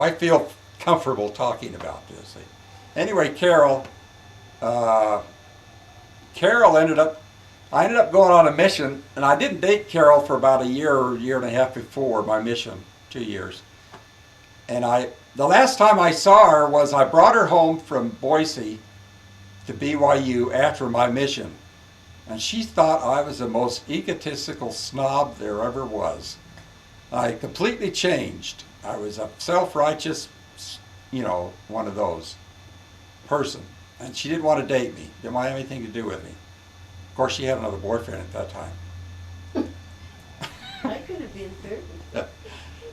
I feel comfortable talking about this. Anyway, Carol I ended up going on a mission, and I didn't date Carol for about a year or year and a half before my mission, 2 years. And the last time I saw her was I brought her home from Boise to BYU after my mission. And she thought I was the most egotistical snob there ever was. I completely changed. I was a self-righteous, one of those person. And she didn't want to date me. Didn't want anything to do with me. Of course, she had another boyfriend at that time. That could have been her.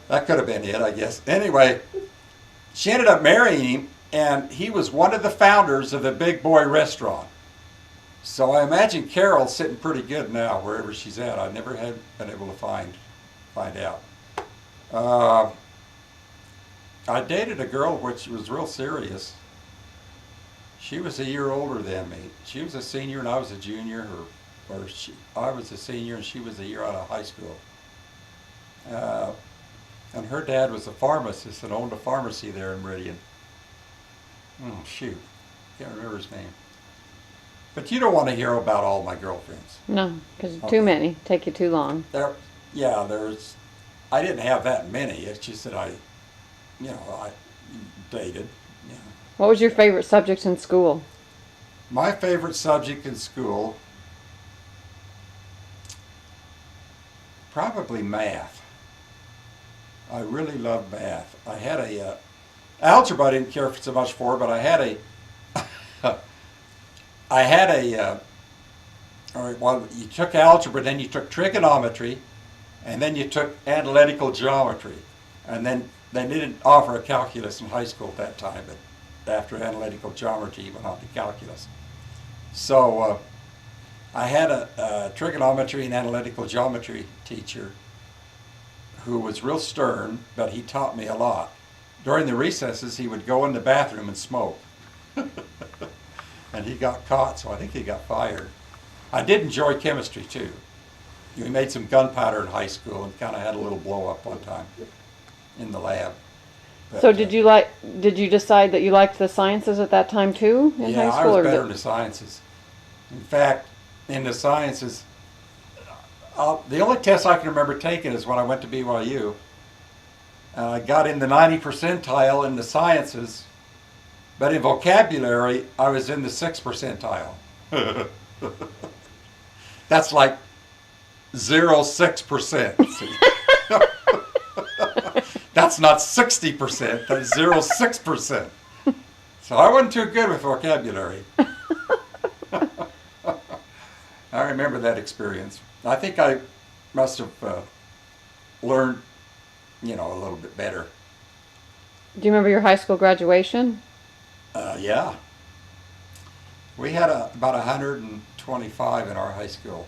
That could have been it, I guess. Anyway, she ended up marrying him, and he was one of the founders of the Big Boy restaurant. So I imagine Carol's sitting pretty good now, wherever she's at. I never had been able to find out. I dated a girl which was real serious. She was a year older than me. She was a senior and I was a junior, I was a senior and she was a year out of high school. And her dad was a pharmacist and owned a pharmacy there in Meridian. Oh, shoot. Can't remember his name. But you don't want to hear about all my girlfriends. No, because too many. Take you too long. I didn't have that many. It's just that I dated. Yeah. What was your favorite subject in school? My favorite subject in school, probably math. I really loved math. I had algebra I didn't care so much for, but I had you took algebra, then you took trigonometry, and then you took analytical geometry. And then they didn't offer a calculus in high school at that time, but after analytical geometry, you went on to calculus. So I had a trigonometry and analytical geometry teacher who was real stern, but he taught me a lot. During the recesses, he would go in the bathroom and smoke. And he got caught, so I think he got fired. I did enjoy chemistry too. We made some gunpowder in high school and kind of had a little blow up one time in the lab. But, so did you decide that you liked the sciences at that time too in high school? Yeah, I was better in the sciences. In fact, in the sciences, the only test I can remember taking is when I went to BYU. I got in the 90 percentile in the sciences, but in vocabulary, I was in the 6th percentile. That's like 0.6%. That's not 60%, that's 0.6%. So I wasn't too good with vocabulary. I remember that experience. I think I must have learned, a little bit better. Do you remember your high school graduation? Yeah. We had about 125 in our high school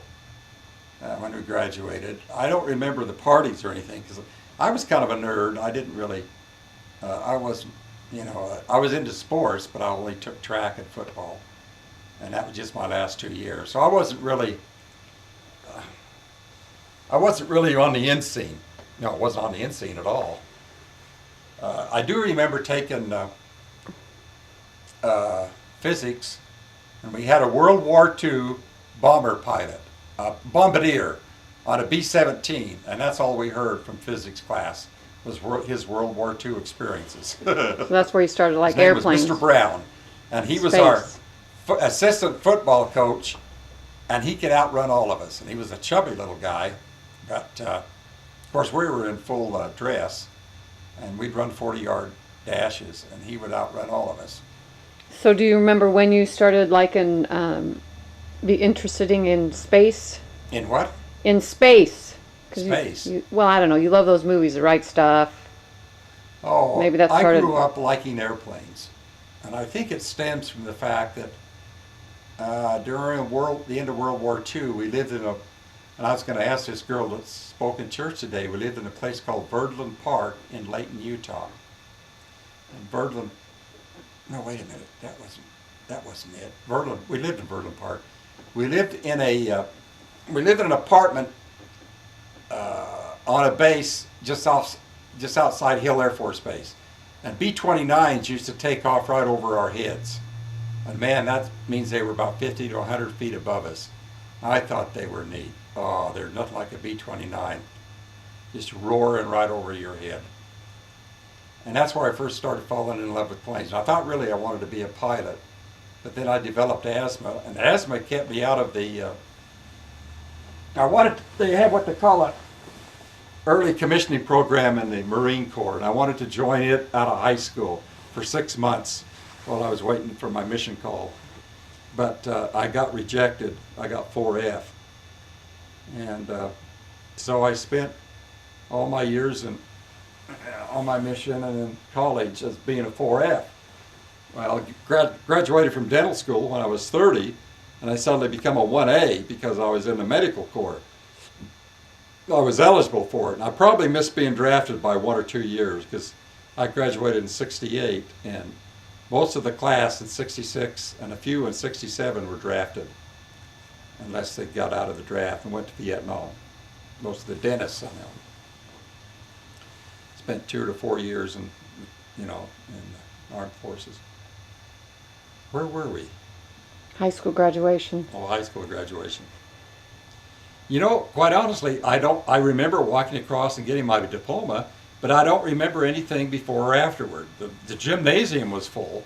when we graduated. I don't remember the parties or anything because I was kind of a nerd. I didn't really, I wasn't, I was into sports, but I only took track and football. And that was just my last 2 years. So I wasn't really on the in scene. No, I wasn't on the in scene at all. I do remember taking physics, and we had a World War II bomber pilot, a bombardier, on a B-17, and that's all we heard from physics class was his World War II experiences. So that's where you started like his name airplanes. was Mr. Brown, and he was our assistant football coach, and he could outrun all of us. And he was a chubby little guy, but of course we were in full dress, and we'd run 40-yard dashes, and he would outrun all of us. So do you remember when you started be interested in space? In what? In space. Space. Well, I don't know. You love those movies, The Right Stuff. Oh, maybe that I started. grew up liking airplanes, and I think it stems from the fact that during the end of World War II, we lived in and I was going to ask this girl that spoke in church today, we lived in a place called Birdland Park in Layton, Utah. And no, wait a minute, that wasn't it. We lived in Birdland Park. We lived in an apartment on a base just outside Hill Air Force Base. And B-29s used to take off right over our heads. And man, that means they were about 50 to 100 feet above us. I thought they were neat. Oh, they're nothing like a B-29. Just roaring right over your head. And that's where I first started falling in love with planes. And I thought really I wanted to be a pilot. But then I developed asthma, and asthma kept me out of the, they have what they call a early commissioning program in the Marine Corps, and I wanted to join it out of high school for 6 months while I was waiting for my mission call. But I got rejected. I got 4F. And so I spent all my years on my mission and in college as being a 4F. Well, I graduated from dental school when I was 30, and I suddenly became a 1A because I was in the medical corps. I was eligible for it, and I probably missed being drafted by 1 or 2 years because I graduated in '68, and most of the class in '66 and a few in '67 were drafted, unless they got out of the draft and went to Vietnam. Most of the dentists, I know, spent 2 to 4 years in the armed forces. Where were we? High school graduation. Oh, high school graduation. You know, quite honestly, I remember walking across and getting my diploma, but I don't remember anything before or afterward. The gymnasium was full.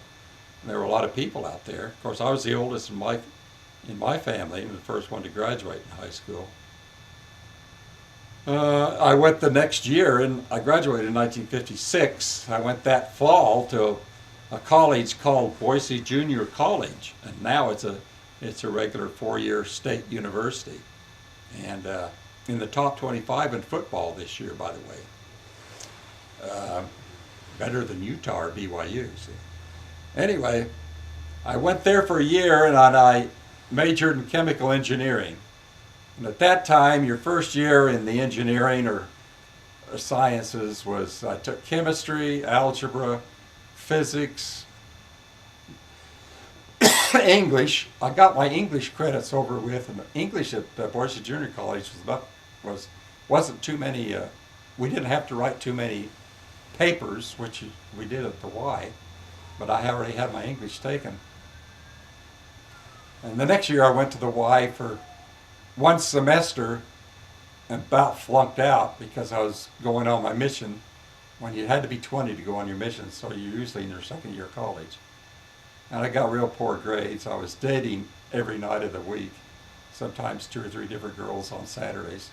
And there were a lot of people out there. Of course, I was the oldest in my family and the first one to graduate in high school. I went the next year, and I graduated in 1956. I went that fall to a college called Boise Junior College, and now it's a regular 4-year state university. And in the top 25 in football this year, by the way. Better than Utah or BYU. So. Anyway, I went there for a year, and I majored in chemical engineering. And at that time, your first year in the engineering or sciences was, I took chemistry, algebra, physics, English. I got my English credits over with, and English at Boise Junior College wasn't too many. We didn't have to write too many papers, which we did at the Y, but I already had my English taken. And the next year, I went to the Y for 1 semester and about flunked out because I was going on my mission when you had to be 20 to go on your mission, so you're usually in your second year of college. And I got real poor grades. I was dating every night of the week, sometimes 2 or 3 different girls on Saturdays.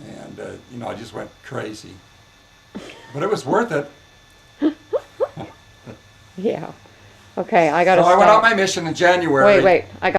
And, I just went crazy. But it was worth it. Yeah. Okay, I got to So I went on my mission in January. Wait, I got